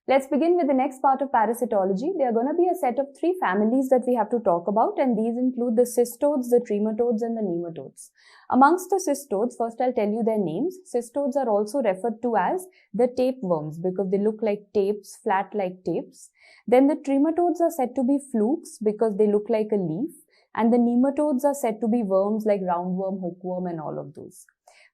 Let's begin with the next part of parasitology. There are going to be a set of 3 families that we have to talk about, and these include the cestodes, the trematodes, and the nematodes. Amongst the cestodes, first I'll tell you their names. Cestodes are also referred to as the tapeworms because they look like tapes, flat like tapes. Then the trematodes are said to be flukes because they look like a leaf, and the nematodes are said to be worms like roundworm, hookworm, and all of those.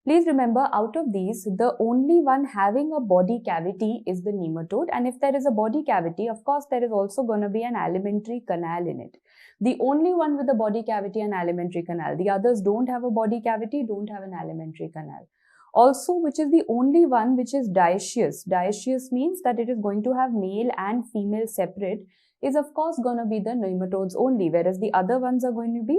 Please remember, out of these, the only one having a body cavity is the nematode. And if there is a body cavity, of course, there is also going to be an alimentary canal in it. The only one with a body cavity and alimentary canal. The others don't have a body cavity, don't have an alimentary canal. Also, which is the only one which is dioecious. Dioecious means that it is going to have male and female separate, is of course going to be the nematodes only, whereas the other ones are going to be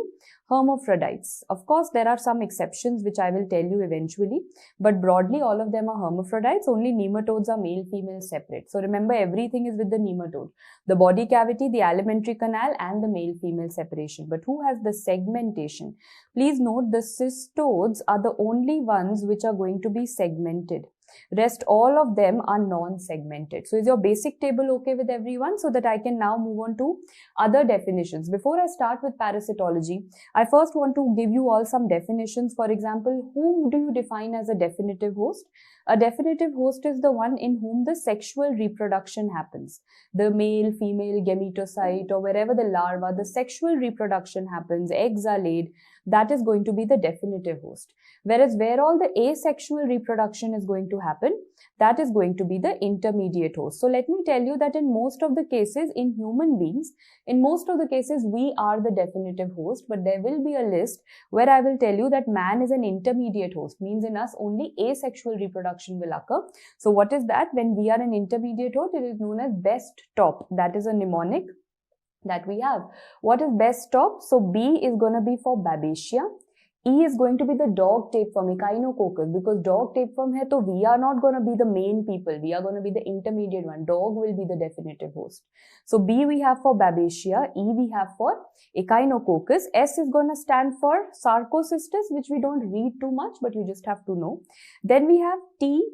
hermaphrodites. Of course, there are some exceptions which I will tell you eventually, but broadly all of them are hermaphrodites. Only nematodes are male-female separate. So remember, everything is with the nematode. The body cavity, the alimentary canal, and the male-female separation. But who has the segmentation? Please note, the cestodes are the only ones which are going to be segmented. Rest all of them are non-segmented. So is your basic table okay with everyone, so that I can now move on to other definitions? Before I start with parasitology, I first want to give you all some definitions. For example, whom do you define as a definitive host? A definitive host is the one in whom the sexual reproduction happens. The male, female, gametocyte, or wherever the larva, the sexual reproduction happens, eggs are laid, that is going to be the definitive host. Whereas where all the asexual reproduction is going to happen, that is going to be the intermediate host. So let me tell you that in most of the cases in human beings, in most of the cases we are the definitive host, but there will be a list where I will tell you that man is an intermediate host, means in us only asexual reproduction will occur. So what is that? When we are an intermediate host, it is known as best top. That is a mnemonic that we have. What is best top? So B is going to be for Babesia. E is going to be the dog tapeworm, Echinococcus, because dog tapeworm hai, so we are not going to be the main people. We are going to be the intermediate one. Dog will be the definitive host. So B we have for Babesia, E we have for Echinococcus. S is going to stand for Sarcocystis, which we don't read too much, but you just have to know. Then we have T,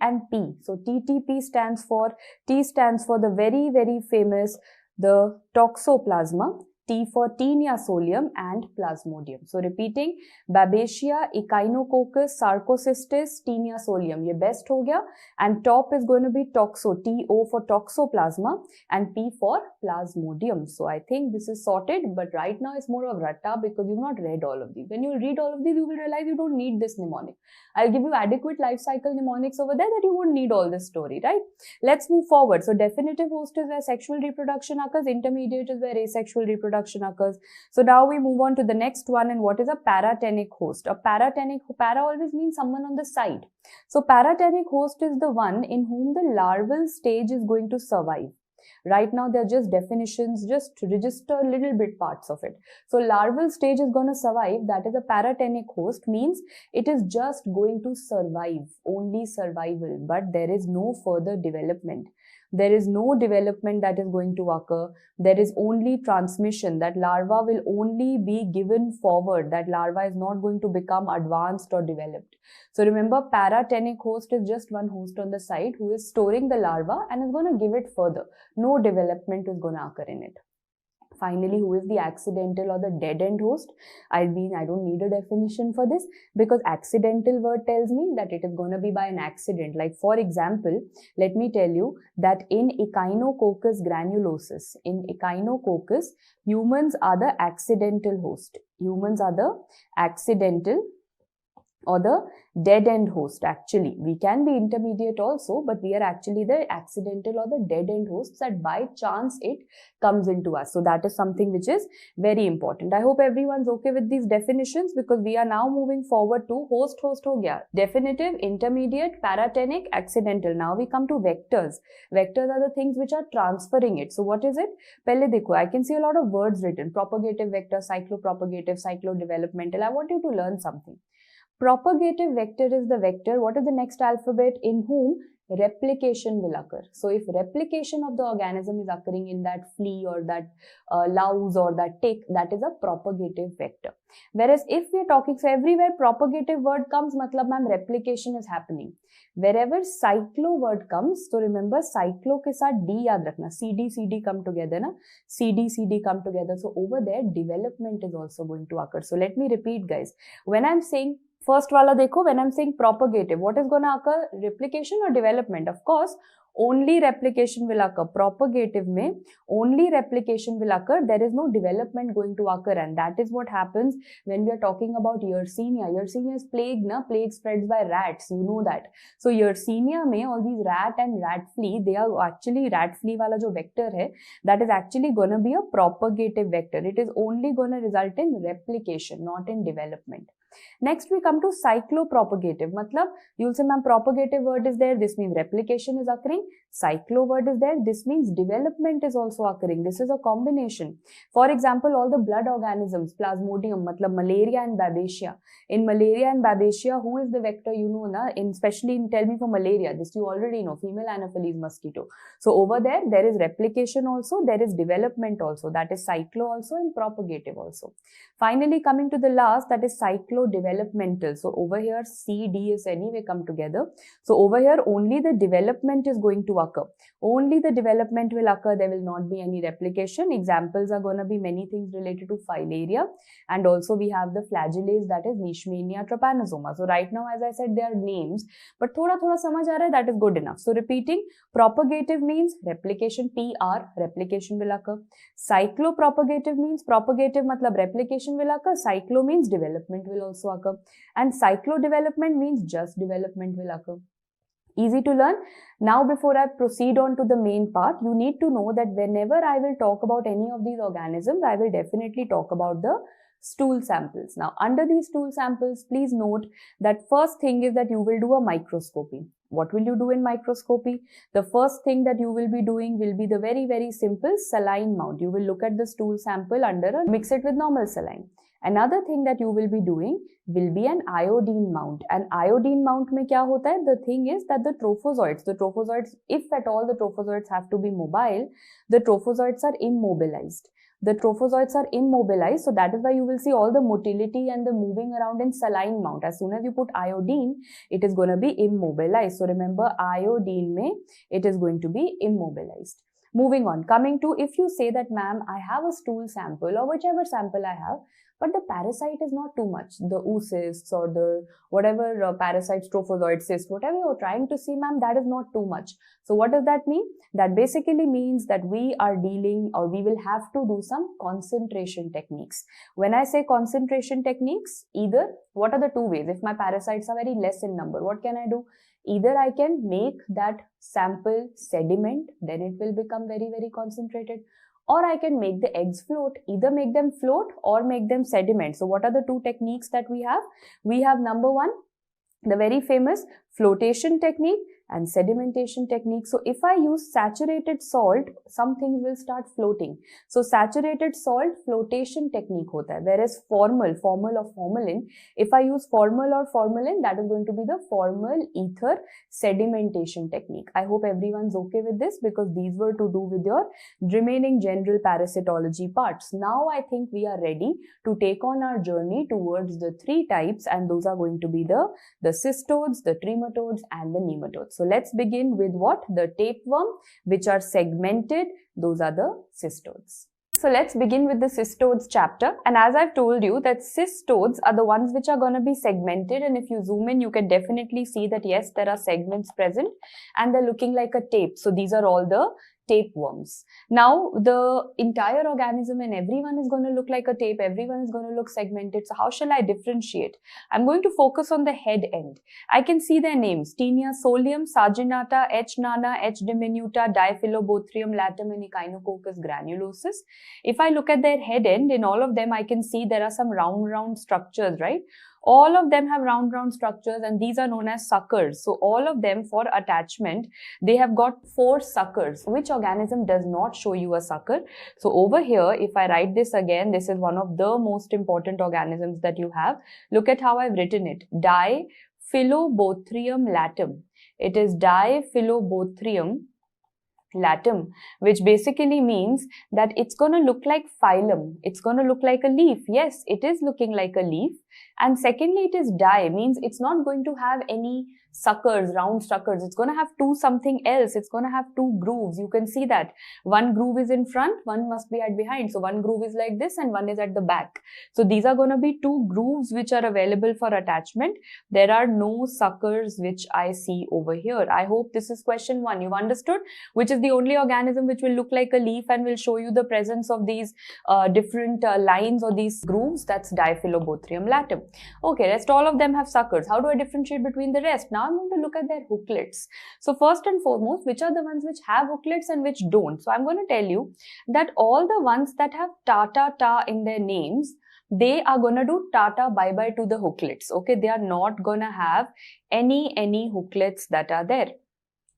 and P. So TTP stands for, T stands for the very, very famous, the Toxoplasma. T for Taenia solium and Plasmodium. So repeating, Babesia, Echinococcus, Sarcocystis, Taenia solium. ये best हो गया. And top is going to be Toxo, TO for Toxoplasma and P for Plasmodium. So I think this is sorted, but right now it's more of ratta because you've not read all of these. When you read all of these, you will realize you don't need this mnemonic. I'll give you adequate life cycle mnemonics over there that you won't need all this story, right? Let's move forward. So definitive host is where sexual reproduction occurs. Intermediate is where asexual reproduction occurs. So now we move on to the next one, and what is a paratenic host? A paratenic, para always means someone on the side. So paratenic host is the one in whom the larval stage is going to survive. Right now, they're just definitions, just register little bit parts of it. So larval stage is going to survive. That is a paratenic host, means it is just going to survive, only survival, but there is no further development. There is no development that is going to occur. There is only transmission. That larva will only be given forward. That larva is not going to become advanced or developed. So remember, paratenic host is just one host on the side who is storing the larva and is going to give it further. No development is going to occur in it. Finally, who is the accidental or the dead end host? I mean, I don't need a definition for this because accidental word tells me that it is going to be by an accident. Like for example, let me tell you that in Echinococcus granulosus, humans are the accidental host. Humans are the accidental or the dead end host. Actually, we can be intermediate also, but we are actually the accidental or the dead end hosts that by chance it comes into us. So that is something which is very important. I hope everyone's okay with these definitions because we are now moving forward to host ho gaya. Definitive, intermediate, paratenic, accidental. Now we come to vectors. Vectors are the things which are transferring it. So what is it? Pehle dekho, I can see a lot of words written. Propagative vector, cyclopropagative, cyclodevelopmental. I want you to learn something. Propagative vector is the vector. What is the next alphabet in whom replication will occur. So if replication of the organism is occurring in that flea or that louse or that tick, that is a propagative vector. Whereas if we are talking, so everywhere propagative word comes, matlab ma'am replication is happening. Wherever cyclo word comes, so remember cyclo के साथ D याद रखना, CD come together ना, CD come together. So over there development is also going to occur. So let me repeat guys, when I'm saying first वाला देखो, when I'm saying propagative, what is gonna occur? Replication or development? Of course, only replication will occur. Propagative में only replication will occur. There is no development going to occur, and that is what happens when we are talking about Yersinia. Yersinia is plague, na? Plague spreads by rats. You know that. So Yersinia में all these rat and rat flea, they are actually rat flea वाला जो vector है, that is actually gonna be a propagative vector. It is only gonna result in replication, not in development. Next we come to cyclopropagative. Matlab, you will say ma'am propagative word is there, this means replication is occurring. Cyclo word is there, this means development is also occurring. This is a combination. For example, all the blood organisms, plasmodium, matlab malaria and babesia. In malaria and babesia, who is the vector? You know na, especially in, tell me for malaria, this you already know, female Anopheles mosquito. So over there is replication also, there is development also, that is cyclo also and propagative also. Finally coming to the last, that is cyclo-developmental. So over here C, D is anyway come together. So over here only the development is going to occur. Only the development will occur, there will not be any replication. Examples are going to be many things related to filaria, and also we have the flagellase, that is Leishmania trypanosoma. So right now as I said, they are names, but thoda samajh aa raha hai, that is good enough. So repeating, propagative means replication, PR, replication will occur. Cyclopropagative means propagative matlab replication will occur. Cyclo means development will also occur. And cyclo-development means just development will occur. Easy to learn. Now before I proceed on to the main part, you need to know that whenever I will talk about any of these organisms, I will definitely talk about the stool samples. Now under these stool samples, please note that first thing is that you will do a microscopy. What will you do in microscopy? The first thing that you will be doing will be the very simple saline mount. You will look at the stool sample under a, mix it with normal saline. Another thing that you will be doing will be an iodine mount. And iodine mount mein kya hota hai? The thing is that the trophozoites, if at all the trophozoites have to be mobile, the trophozoites are immobilized. The trophozoites are immobilized, so that is why you will see all the motility and the moving around in saline mount. As soon as you put iodine, it is going to be immobilized. So remember, iodine mein, it is going to be immobilized. Moving on, coming to, if you say that ma'am, I have a stool sample or whichever sample I have, but the parasite is not too much, the oocysts or the whatever parasites, trophozoid cyst, whatever you're trying to see, ma'am, that is not too much. So what does that mean? That basically means that we are dealing, or we will have to do some concentration techniques. When I say concentration techniques, either, what are the two ways? If my parasites are very less in number, what can I do? Either I can make that sample sediment, then it will become very concentrated. Or I can make the eggs float, either make them float or make them sediment. So what are the two techniques that we have? We have number one, the very famous flotation technique and sedimentation technique. So if I use saturated salt, some things will start floating. So saturated salt flotation technique hota hai. Whereas formal or formalin, if I use formal or formalin, that is going to be the formal ether sedimentation technique. I hope everyone's okay with this, because these were to do with your remaining general parasitology parts. Now I think we are ready to take on our journey towards the three types, and those are going to be the cestodes, the trematodes and the nematodes. So let's begin with what? The tapeworm, which are segmented. Those are the cestodes. So let's begin with the cestodes chapter. And as I've told you that cestodes are the ones which are going to be segmented. And if you zoom in, you can definitely see that yes, there are segments present and they're looking like a tape. So these are all the tapeworms. Now the entire organism and everyone is going to look like a tape, everyone is going to look segmented. So how shall I differentiate? I'm going to focus on the head end. I can see their names: Taenia solium, Sarginata, H. nana, H. diminuta, Diphyllobothrium latum and Echinococcus granulosus. If I look at their head end, in all of them I can see there are some round structures, right? All of them have round structures, and these are known as suckers. So all of them, for attachment, they have got 4 suckers. Which organism does not show you a sucker? So over here, if I write this again, this is one of the most important organisms that you have. Look at how I've written it. Diphyllobothrium latum. It is Diphyllobothrium latum, which basically means that it's going to look like phylum. It's going to look like a leaf. Yes, it is looking like a leaf. And secondly, it is di, means it's not going to have any suckers, round suckers. It's going to have two something else. It's going to have two grooves. You can see that one groove is in front, one must be at behind. So one groove is like this and one is at the back. So these are going to be two grooves which are available for attachment. There are no suckers which I see over here. I hope this is question 1. You've understood which is the only organism which will look like a leaf and will show you the presence of these different lines or these grooves. That's Diphyllobothrium latum. Okay, rest all of them have suckers. How do I differentiate between the rest? Now I'm going to look at their hooklets. So first and foremost, which are the ones which have hooklets and which don't? So I'm going to tell you that all the ones that have ta in their names, they are going to do tata bye-bye to the hooklets. Okay, they are not going to have any hooklets that are there.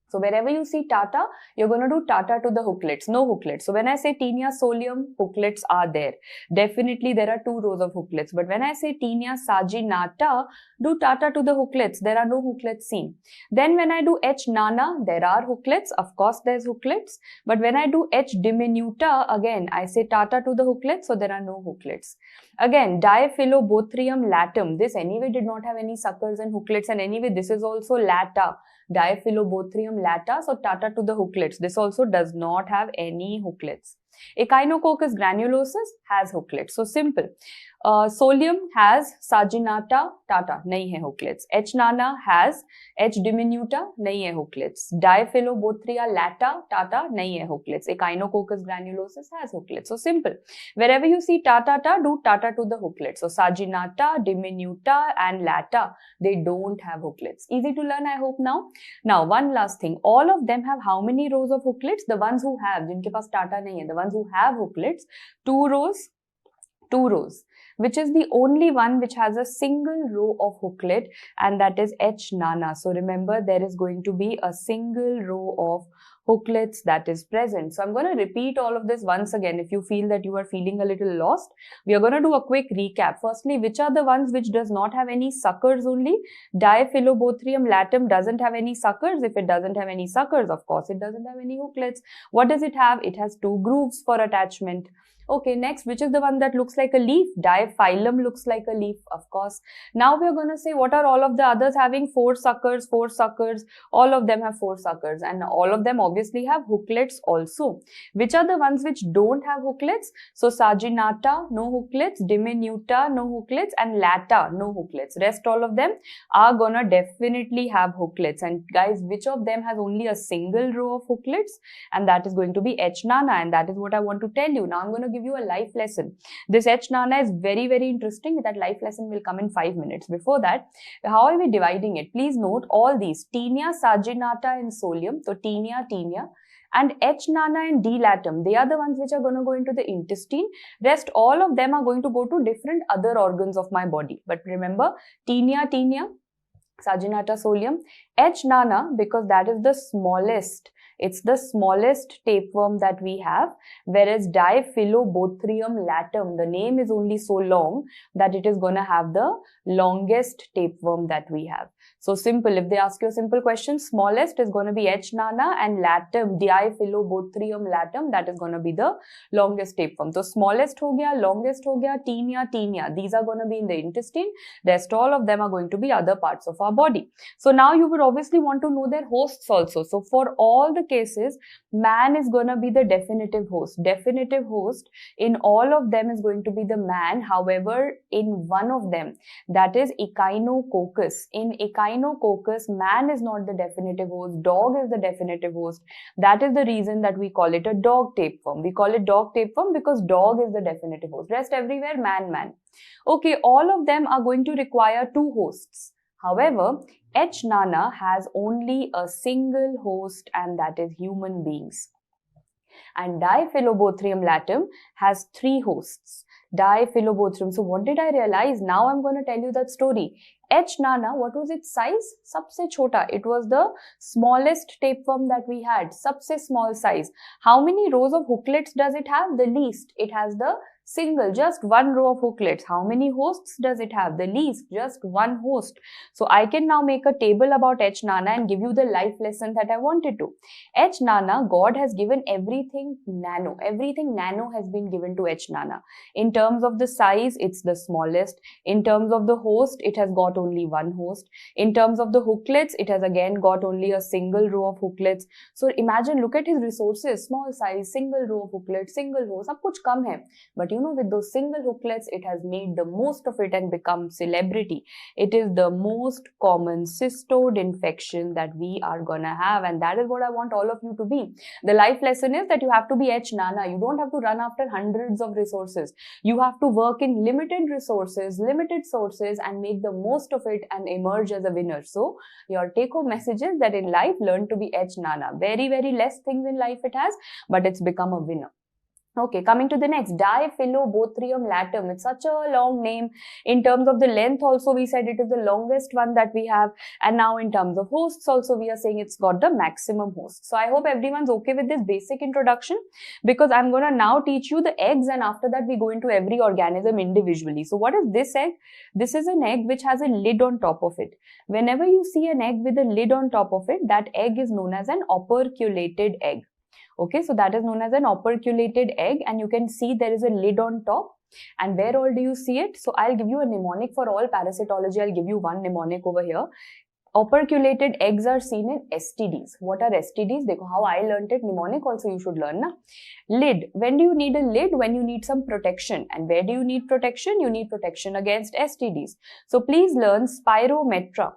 So wherever you see tata, you're going to do tata to the hooklets, no hooklets. So when I say Taenia solium, hooklets are there. Definitely there are 2 rows of hooklets. But when I say Taenia saginata, do tata to the hooklets. There are no hooklets seen. Then when I do H nana, there are hooklets. Of course, there's hooklets. But when I do H diminuta, again, I say tata to the hooklets, so there are no hooklets. Again, Diphyllobothrium latum. This anyway did not have any suckers and hooklets, and anyway this is also lata. Diphyllobothrium lata, so tata to the hooklets. This also does not have any hooklets. Echinococcus granulosus has hooklets. So simple. Solium has saginata, tata, nahi hai hooklets. H nana has H diminuta, nahi hai hooklets. Diphyllobothria lata, tata, nahi hai hooklets. Echinococcus granulosus has hooklets. So simple. Wherever you see tata, do tata to the hooklets. So saginata, diminuta and lata, they don't have hooklets. Easy to learn, I hope now. Now, one last thing. All of them have how many rows of hooklets? The ones who have, jinke paas tata nahi hai, the ones who have hooklets, 2 rows, 2 rows. Which is the only one which has a single row of hooklet, and that is H nana. So remember, there is going to be a single row of hooklets that is present. So I'm going to repeat all of this once again. If you feel that you are feeling a little lost, we are going to do a quick recap. Firstly, which are the ones which does not have any suckers only? Diphyllobothrium latum doesn't have any suckers. If it doesn't have any suckers, of course, it doesn't have any hooklets. What does it have? It has 2 grooves for attachment. Okay, next, which is the one that looks like a leaf? Diphylum looks like a leaf, of course. Now we are going to say, what are all of the others having? 4 suckers, 4 suckers. All of them have 4 suckers, and all of them obviously have hooklets also. Which are the ones which don't have hooklets? So saginata, no hooklets. Diminuta, no hooklets. And lata, no hooklets. Rest all of them are gonna definitely have hooklets. And guys, which of them has only a single row of hooklets? And that is going to be H nana, and that is what I want to tell you. Now I'm going to give you a life lesson. This H nana is very interesting. That life lesson will come in 5 minutes. Before that, how are we dividing it? Please note all these. Taenia saginata and solium. So Taenia, and H nana and D latum. They are the ones which are going to go into the intestine. Rest all of them are going to go to different other organs of my body. But remember, Taenia, saginata, solium. H nana, because that is the smallest. It's the smallest tapeworm that we have, whereas Diphyllobothrium latum, the name is only so long that it is going to have the longest tapeworm that we have. So simple, if they ask you a simple question, smallest is going to be H nana, and latum, Diphyllobothrium latum, that is going to be the longest tapeworm. So smallest ho gaya, longest ho gaya, Taenia. These are going to be in the intestine. Rest all of them are going to be other parts of our body. So now you would obviously want to know their hosts also. So for all the cases, man is going to be the definitive host. Definitive host in all of them is going to be the man. However, in one of them, that is Echinococcus. In Echinococcus, man is not the definitive host. Dog is the definitive host. That is the reason that we call it a dog tapeworm. We call it dog tapeworm because dog is the definitive host. Rest everywhere, man. Okay, all of them are going to require 2 hosts. However, H nana has only a single host, and that is human beings. And Diphyllobothrium latum has 3 hosts. Diphyllobothrium. So what did I realize? Now I'm going to tell you that story. H nana, what was its size? Sabse chota. It was the smallest tapeworm that we had. Sabse small size. How many rows of hooklets does it have? The least. It has the Single, just one row of hooklets. How many hosts does it have? The least, just one host. So I can now make a table about H Nana and give you the life lesson that I wanted to. H Nana, God has given everything nano. Everything nano has been given to H Nana. In terms of the size, it's the smallest. In terms of the host, it has got only one host. In terms of the hooklets, it has again got only a single row of hooklets. So imagine, look at his resources, small size, single row of hooklets, single host, सब कुछ कम है. But you know, with those single hooklets, it has made the most of it and become celebrity. It is the most common cystode infection that we are gonna have, and that is what I want all of you to be. The life lesson is that you have to be H Nana. You don't have to run after hundreds of resources. You have to work in limited resources, limited sources, and make the most of it and emerge as a winner. So your take-home message is that in life, learn to be H Nana. Very, very less things in life it has, but it's become a winner. Okay, coming to the next, Diphyllobothrium latum. It's such a long name. In terms of the length also, we said it is the longest one that we have. And now in terms of hosts also, we are saying it's got the maximum hosts. So I hope everyone's okay with this basic introduction, because I'm going to now teach you the eggs, and after that we go into every organism individually. So what is this egg? This is an egg which has a lid on top of it. Whenever you see an egg with a lid on top of it, that egg is known as an operculated egg. Okay, so that is known as an operculated egg, and you can see there is a lid on top. And where all do you see it? So I'll give you a mnemonic for all parasitology. I'll give you one mnemonic over here. Operculated eggs are seen in STDs. What are STDs? Dekho how I learned it. Mnemonic also you should learn, na? Lid. When do you need a lid? When you need some protection. And where do you need protection? You need protection against STDs. So please learn Spirometra.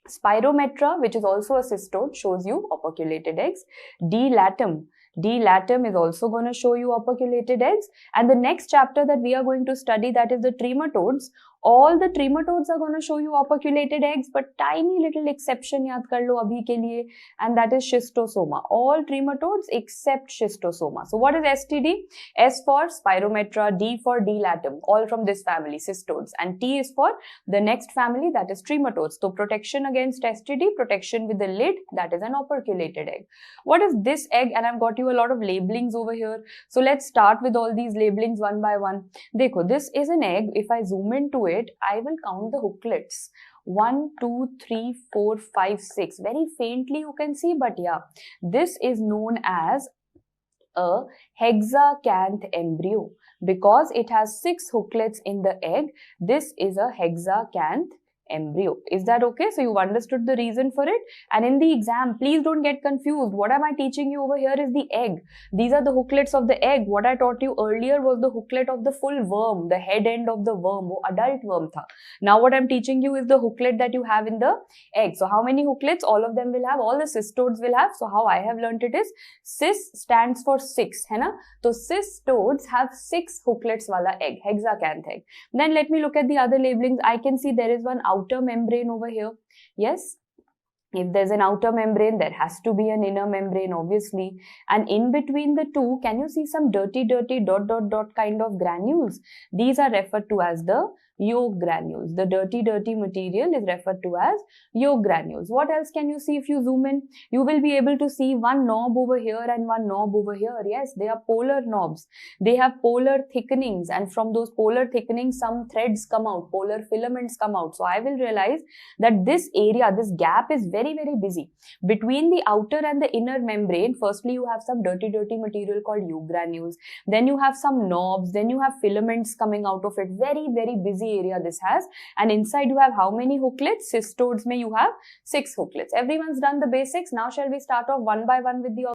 Spirometra, which is also a cystode, shows you operculated eggs. Dilatum. Dilatum is also going to show you operculated eggs. And the next chapter that we are going to study, that is the trematodes. All the trematodes are going to show you operculated eggs, but tiny little exception yaad kar lo abhi ke liye, and that is schistosoma. All trematodes except schistosoma. So what is STD? S for Spirometra, D for Dilatum, all from this family, cystodes, and T is for the next family, that is trematodes. So protection against STD, protection with the lid, that is an operculated egg. What is this egg? And I've got you a lot of labelings over here. So let's start with all these labelings one by one. Dekho, this is an egg. If I zoom into it, I will count the hooklets. 1, 2, 3, 4, 5, 6. Very faintly you can see, but yeah, this is known as a hexacanth embryo. Because it has 6 hooklets in the egg, this is a hexacanth embryo. Is that okay? So you've understood the reason for it. And in the exam, please don't get confused. What am I teaching you over here is the egg. These are the hooklets of the egg. What I taught you earlier was the hooklet of the full worm, the head end of the worm, wo adult worm tha. Now what I'm teaching you is the hooklet that you have in the egg. So how many hooklets? All of them will have, all the cystodes will have. So how I have learnt it is, cis stands for 6, hai na? So cystodes have 6 hooklets wala egg, hexacanth egg. Then let me look at the other labelings. I can see there is one outer membrane over here. Yes, if there's an outer membrane, there has to be an inner membrane, obviously. And in between the two, can you see some dirty dot dot dot kind of granules? These are referred to as the yolk granules. The dirty material is referred to as yolk granules. What else can you see if you zoom in? You will be able to see one knob over here and one knob over here. Yes, they are polar knobs. They have polar thickenings, and from those polar thickenings, some threads come out, polar filaments come out. So I will realize that this area, this gap is very, very busy. Between the outer and the inner membrane, firstly you have some dirty material called yolk granules. Then you have some knobs. Then you have filaments coming out of it. Very, very busy area this has. And inside you have how many hooklets? Cystodes mein you have 6 hooklets. Everyone's done the basics. Now shall we start off one by one with the